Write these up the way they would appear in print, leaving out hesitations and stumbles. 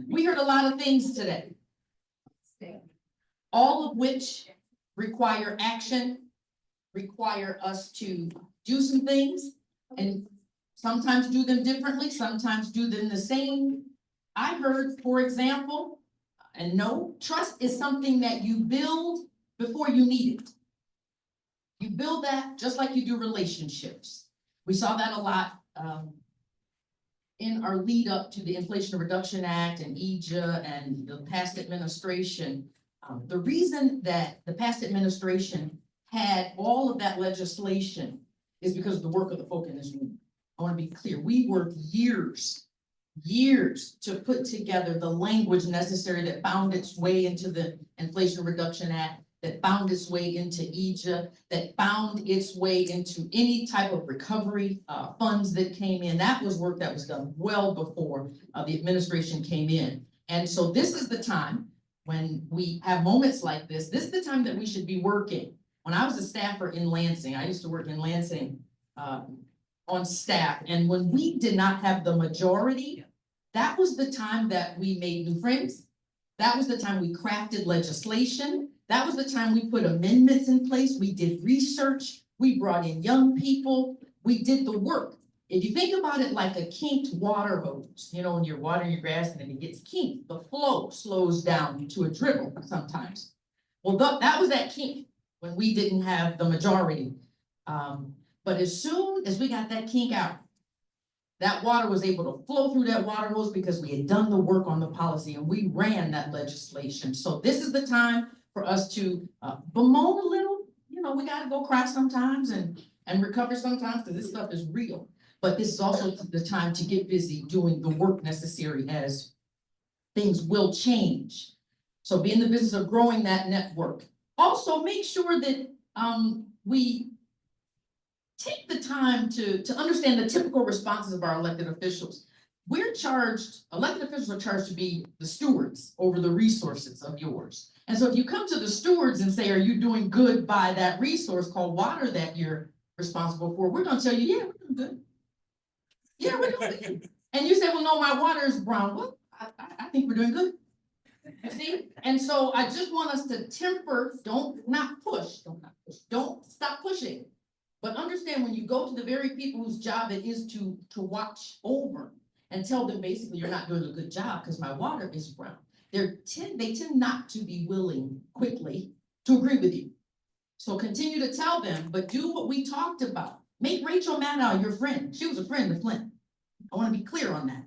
We heard a lot of things today, all of which require action, require us to do some things, and sometimes do them differently, sometimes do them the same. I heard, for example, and no, trust is something that you build before you need it. You build that just like you do relationships. We saw that a lot in our lead up to the Inflation Reduction Act and EJA and the past administration. The reason that the past administration had all of that legislation is because of the work of the folk in this room. I want to be clear. We worked years to put together the language necessary that found its way into the Inflation Reduction Act, that found its way into EJA, that found its way into any type of recovery funds that came in. That was work that was done well before the administration came in. And so this is the time when we have moments like this. This is the time that we should be working. When I was a staffer in Lansing, I used to work in Lansing on staff. And when we did not have the majority, that was the time that we made new friends. That was the time we crafted legislation. That was the time we put amendments in place. We did research. We brought in young people. We did the work. If you think about it like a kinked water hose, you know, when you're watering your grass and then it gets kinked, the flow slows down to a dribble sometimes. Well, that was that kink when we didn't have the majority. But as soon as we got that kink out, that water was able to flow through that water hose because we had done the work on the policy and we ran that legislation. So this is the time for us to bemoan a little. You know, we got to go cry sometimes and recover sometimes because this stuff is real. But this is also the time to get busy doing the work necessary as things will change. So be in the business of growing that network. Also, make sure that we take the time to understand the typical responses of our elected officials. We're charged, elected officials are charged to be the stewards over the resources of yours. And so if you come to the stewards and say, are you doing good by that resource called water that you're responsible for? We're gonna tell you, yeah, we're doing good. Yeah, we're doing good. And you say, well, no, my water is brown. Well, I think we're doing good. You see? And so I just want us to temper, don't stop pushing. But understand when you go to the very people whose job it is to watch over and tell them basically you're not doing a good job because my water is brown. They tend not to be willing quickly to agree with you. So continue to tell them, but do what we talked about. Make Rachel Maddow your friend. She was a friend of Flint. I want to be clear on that.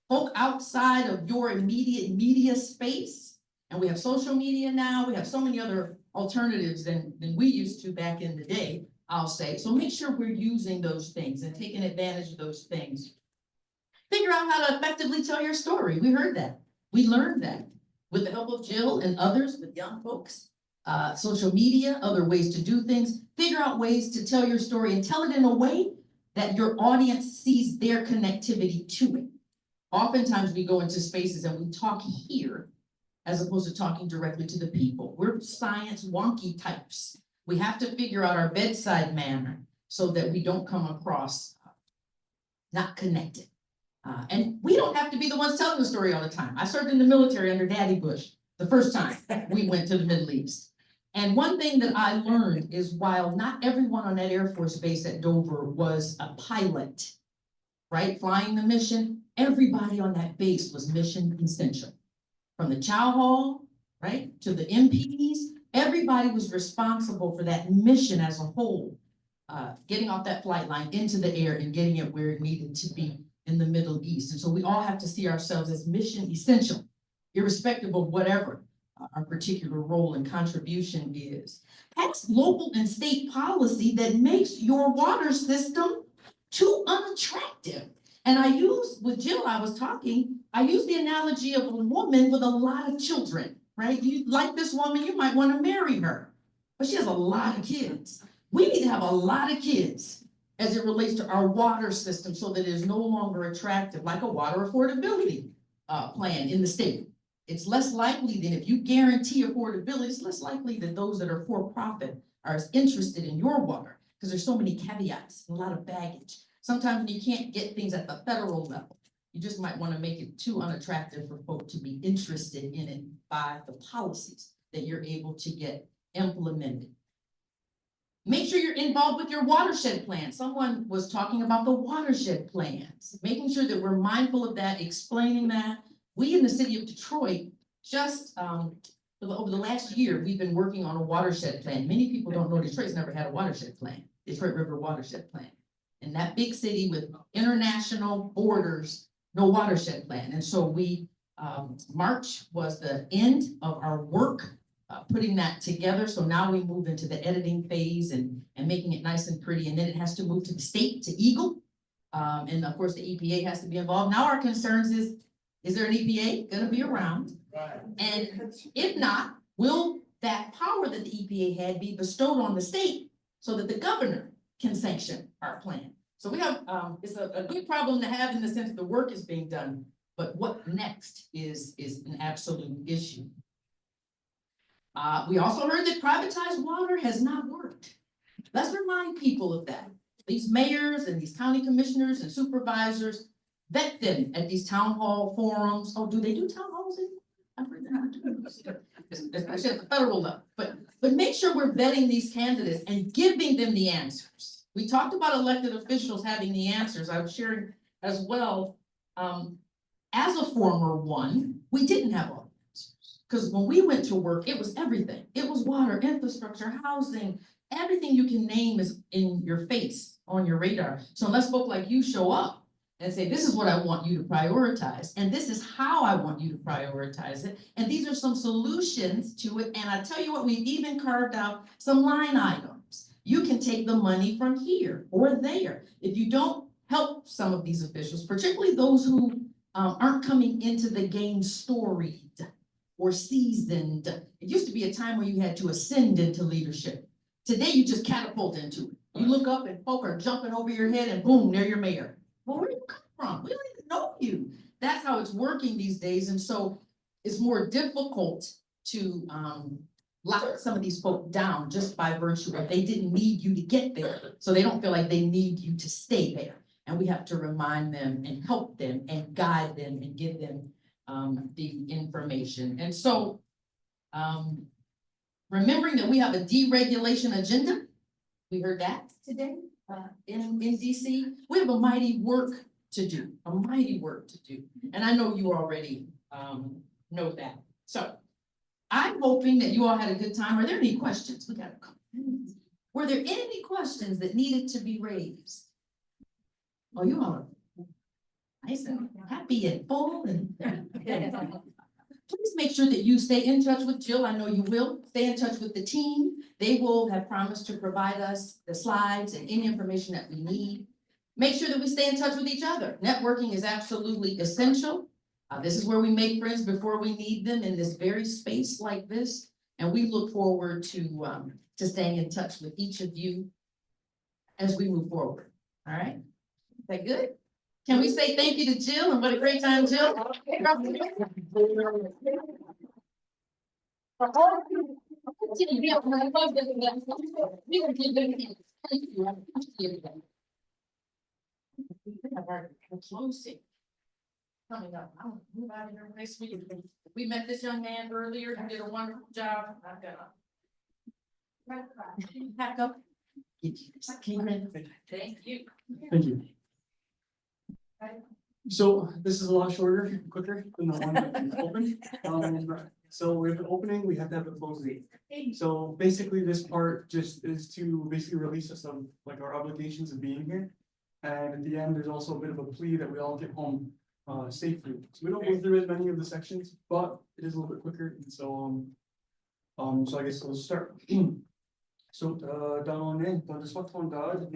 Folk outside of your immediate media space, and we have social media now, we have so many other alternatives than we used to back in the day, I'll say. So make sure we're using those things and taking advantage of those things. Figure out how to effectively tell your story. We heard that. We learned that with the help of Jill and others, with young folks, social media, other ways to do things. Figure out ways to tell your story and tell it in a way that your audience sees their connectivity to it. Oftentimes we go into spaces and we talk here as opposed to talking directly to the people. We're science wonky types. We have to figure out our bedside manner so that we don't come across not connected. And we don't have to be the ones telling the story all the time. I served in the military under Daddy Bush the first time we went to the Middle East. And one thing that I learned is while not everyone on that Air Force base at Dover was a pilot, right, flying the mission, everybody on that base was mission essential. From the chow hall, right, to the MPs, everybody was responsible for that mission as a whole, getting off that flight line into the air and getting it where it needed to be in the Middle East. And so we all have to see ourselves as mission essential, irrespective of whatever our particular role and contribution is. Pass local and state policy that makes your water system too unattractive. And I use, with Jill, I use the analogy of a woman with a lot of children, right? You like this woman, you might want to marry her, but she has a lot of kids. We need to have a lot of kids as it relates to our water system so that it is no longer attractive, like a water affordability plan in the state. It's less likely than if you guarantee affordability, it's less likely that those that are for profit are as interested in your water because there's so many caveats, a lot of baggage. Sometimes when you can't get things at the federal level, You just might want to make it too unattractive for folk to be interested in it by the policies that you're able to get implemented. Make sure you're involved with your watershed plan. Someone was talking about the watershed plans, making sure that we're mindful of that, explaining that. We in the city of Detroit, just over the last year, we've been working on a watershed plan. Many people don't know Detroit's never had a watershed plan, Detroit River Watershed Plan. And that big city with international borders, no watershed plan. And so we, March was the end of our work putting that together. So now we move into the editing phase and making it nice and pretty. And then it has to move to the state, to Eagle. And of course, the EPA has to be involved. Now our concerns is there an EPA gonna be around? Right. And if not, will that power that the EPA had be bestowed on the state so that the governor can sanction our plan? So we have, it's a good problem to have in the sense that the work is being done, but what next is an absolute issue. We also heard that privatized water has not worked. Let's remind people of that. These mayors and these county commissioners and supervisors, vet them at these town hall forums. Oh, do they do town halls? I've heard that. Especially at the federal level, but make sure we're vetting these candidates and giving them the answers. We talked about elected officials having the answers. I was sharing as well. As a former one, we didn't have all the answers. Because when we went to work, it was everything. It was water, infrastructure, housing, everything you can name is in your face, on your radar. So unless folk like you show up and say, this is what I want you to prioritize, and this is how I want you to prioritize it, and these are some solutions to it, and I tell you what, we've even carved out some line items. You can take the money from here or there. If you don't help some of these officials, particularly those who aren't coming into the game storied or seasoned. It used to be a time where you had to ascend into leadership. Today, you just catapult into it. You look up and folk are jumping over your head and boom, they're your mayor. Well, where do you come from? We don't even know you. That's how it's working these days. And so it's more difficult to lock some of these folk down just by virtue of they didn't need you to get there. So they don't feel like they need you to stay there. And we have to remind them and help them and guide them and give them the information. And so remembering that we have a deregulation agenda, we heard that today in DC. We have a mighty work to do, And I know you already know that. So I'm hoping that you all had a good time. Are there any questions? We got a couple minutes. Were there any questions that needed to be raised? Oh, you all are nice and happy and full and. Please make sure that you stay in touch with Jill. I know you will. Stay in touch with the team. They will have promised to provide us the slides and any information that we need. Make sure that we stay in touch with each other. Networking is absolutely essential. This is where we make friends before we need them in this very space like this. And we look forward to staying in touch with each of you as we move forward. All right? Is that good? Can we say thank you to Jill and what a great time, Jill? Closing. Coming up. I'll move out of here next week. We met this young man earlier. He did a wonderful job. I've got to pack up. Thank you. Thank you. So this is a lot shorter, quicker than the one that we opened. So we have an opening, we have to have a closing. So basically this part just is to basically release us of like our obligations of being here. And at the end, there's also a bit of a plea that we all get home safely. So we don't go through as many of the sections, but it is a little bit quicker. And so so I guess we'll start. So dans le soit fondal,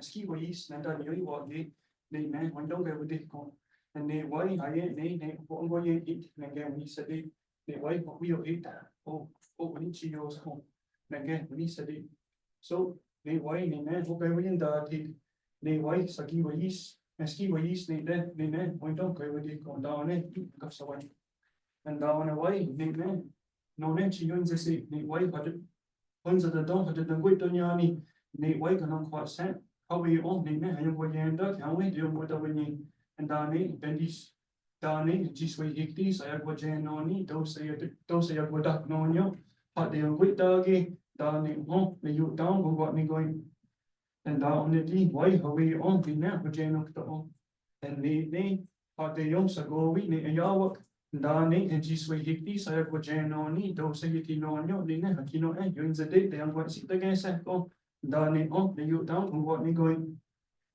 ski voyis, nanda yoi wagi, ne windong I would con. And ne why I ne ongoing eat, and again we said it, ne why we eat, when she goes home. And again we said it. So ne why ne okay we that it, ne why saki voyis, ski voyis, ne windong I would con down it, goes away. And down away, ne no ne she owns the ne why but Hunza the don had the good Donyani, ne wake and on quite sent. How we all ne, and you were end up, and we do what we need. and Dani, Bendis, Dani, Gisway Hictis, Ayagwajanoni, Dosayagwadak Nonyo, Hot the Wit Doggy, Dani, oh, the you down, who got me going, and down the D, why away on the net, Vajanok to all, and they, Hot the young Sagowi, ne Yawak, Dani, and Gisway Hictis, Ayagwajanoni, Dosayati Nonyo, the Nekino, and you in the day, they are going to sit against that go, Dani, oh, the you down, who got me going.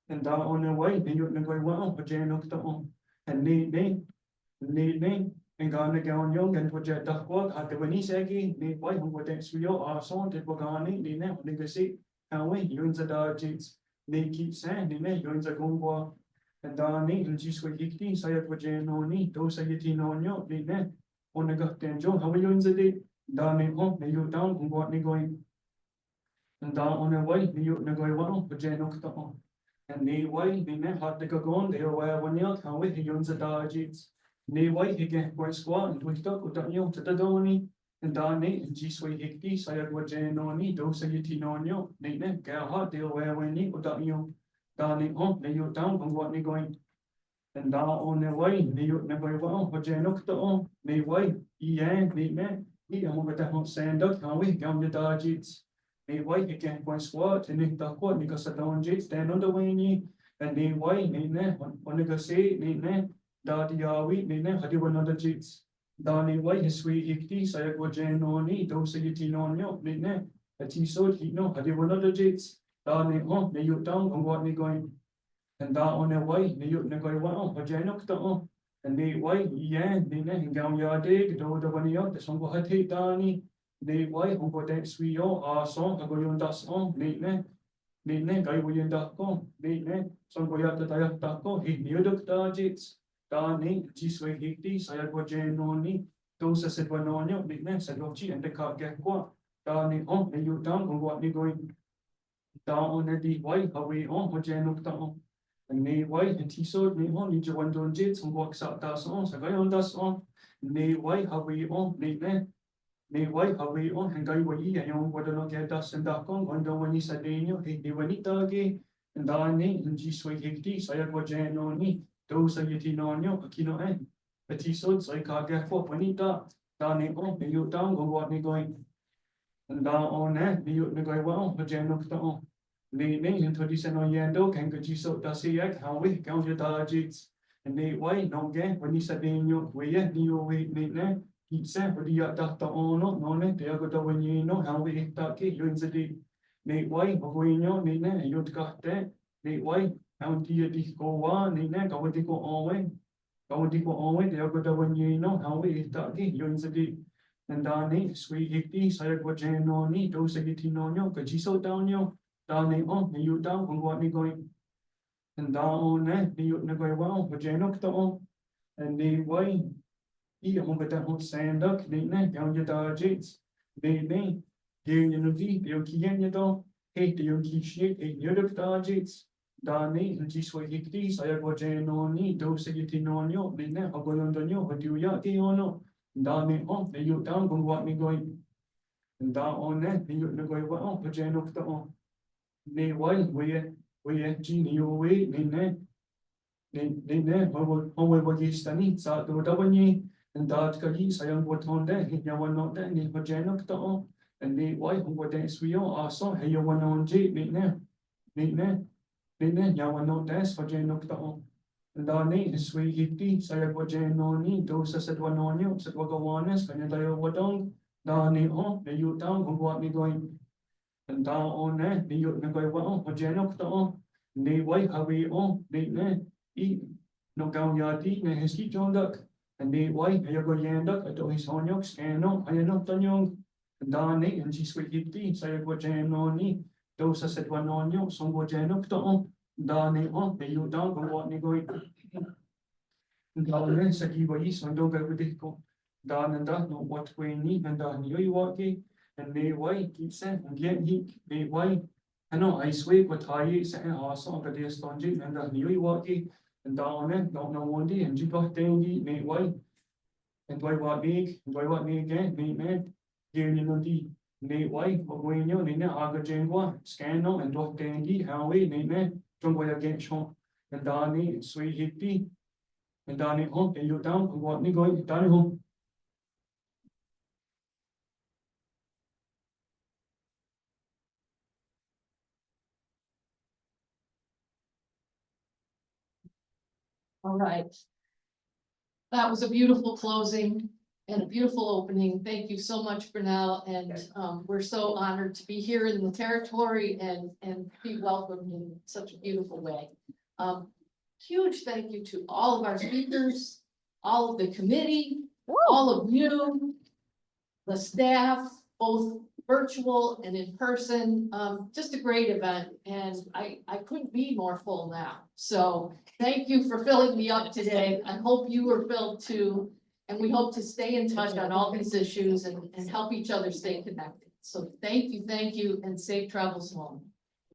And down on the way, and you're going well, but Jane looked on. And need, and gonna go on young and put your duck work at the Winnie Saggy, need white who would dance real or song that we're gonna need now, nigga see. How we, you in the dodges, they keep saying, they may, you're in the gumbo. And down need, and just with Hickie, say it with Jane on need, those are your teen on your, need that. On the gut then, Joe, how are you in the day? Down in home, and you down, who got me going. And down on the way, you're going well, but Jane looked on. And they way, they met hot to go on, they were 1 year, how we use the dodges. They way, he get one squad, and we talk with you to the Donny, and Donny, and G Sway Hickey, so I had what Jane on me, those are your teen on you, they net get hot, they were when you without you. Donny, oh, they you down from what they going. And down on their way, they never well, but Jane looked on, they way, yeah, they met, he over the hot sand up, how we come the dodges. They white again one squat and they talk what because I don't jet stand on the way and they white they ne on the say they ne that yawi they ne had one other jets. Danny white his sweet hicty so I go jen on it those are your teen on you they ne a tea so he no had one other jets. Danny oh they you down on what they going and down on their way they you ne go well but jen up to and they white yeah they ne and down your dig do the one you the song go had hate Danny. They white who got that sweet song, I go on dust on, neat ne, guy will end up on, neat ne, some boy at the diet taco, he knew the targets, Danny, G Sway Hickey, so I go Jane on me, those I said one on you, neat ne, said Lochi, and the car get what, Danny on, and you down on what they going down on the deep white, away on, what Jane looked on. And they white and T-sword, me on, need you one doing jets, and walks out dust on, so I on dust on, they white, away on, neat ne. They white away on and guy way and young what not get dust and duck on the when he said they were it doggy and Danny and G Sway Hickey so I had what Jan on me those are your teen on you a kino end but he said so I can't get for when he done Danny on and you down go what they going and down on that you go well but Jan looked on they into this and on yendo can get you so does he how we count your dodges and they white no get when he said they knew way you wait ne Pizza, but you got that on no, they are good when you know how we that you in the day. They way, but when you got that, they way, how do you go on, they go with the go on, go with the go on, they are good when you know how we that you in the day. And Danny, sweet hickey, so I got Jane on me, those are getting on you, because you so down you, Danny on, you down on what they going. And down on that, you never well, but Jane looked on, and they way. He over that whole sand up, they ne, down your dodges, they ne, you know, you can't you don't hate you keep shit, you the dodges, Danny, and just what you please, I go Jane on me, those are getting on you, they ne, I go on the new, but you ya, they on no, Danny, oh, they you down, go what me going, and down on that, you no go well, but Jane looked on, they white, where, Genie, you wait, they ne, how will you stand, so do the and that kali sayang what on there, he yawan not there, ni pajanok to and the white who were dance we are so hey you one on J, ne, yawan not dance for Janok to and our name is sweet hippy, say what Jan on me, those said one on you, said what go on this, can you tell what on, Danny on, the you down, who what me going, and down on there, the you go well, or Janok to the white how we on, ne, eat, no down your teeth, ne, his keep on duck. And they white, I go yanduck, I do his on yok, scan on, I not on young, and Danny, and she sweet hippy, say what jam on me, those I said one on you, some go januk to on, Danny on, the you down, but what me going. And Danny said he was, so don't go with it. Dan and that, no what we need, and Dan you walk and they white, keep saying, and get he, they white. I know, I swear, but I say, also, but they're stongy, and Dan you walk. And down it, don't know one day, and you got dandy, made white. And why what big, and why what me again, made man, here you know the made white, but when you need aga jangwa, scan no, and dot dandy, how we made man, don't go against home. And Danny, sweet hippy, and Donnie home, and you down, and want me going, Donnie home. All right. That was a beautiful closing and a beautiful opening. Thank you so much, Brunel, and we're so honored to be here in the territory and be welcomed in such a beautiful way. Huge thank you to all of our speakers, all of the committee, all of you, the staff, both virtual and in person. Just a great event, and I couldn't be more full now. So thank you for filling me up today. I hope you were filled too. And we hope to stay in touch on all these issues and help each other stay connected. So thank you, and safe travels home.